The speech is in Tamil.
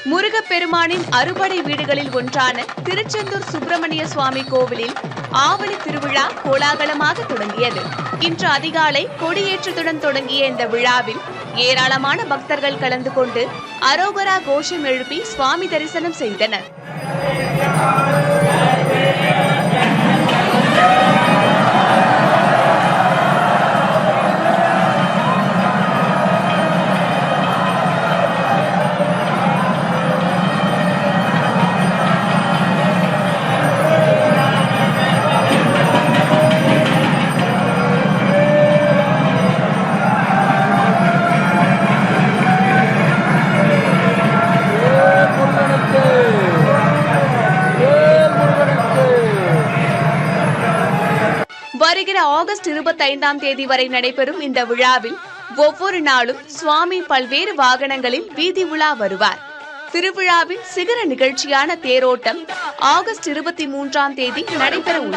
முருகப்பெருமானின் அறுபடை வீடுகளில் ஒன்றான திருச்செந்தூர் சுப்பிரமணிய சுவாமி கோவிலில் ஆவணி திருவிழா கோலாகலமாக தொடங்கியது. இன்று அதிகாலை கொடியேற்றத்துடன் தொடங்கிய இந்த விழாவில் ஏராளமான பக்தர்கள் கலந்து கொண்டு அரோகரா கோஷம் எழுப்பி சுவாமி தரிசனம் செய்தனர். வருகிற ஆகஸ்ட் 25ஆம் தேதி வரை நடைபெறும் இந்த விழாவில் ஒவ்வொரு நாளும் சுவாமி பல்வேறு வாகனங்களில் வீதி உலா வருவார். திருவிழாவின் சிகர நிகழ்ச்சியான தேரோட்டம் ஆகஸ்ட் 23ஆம் தேதி நடைபெற உள்ளது.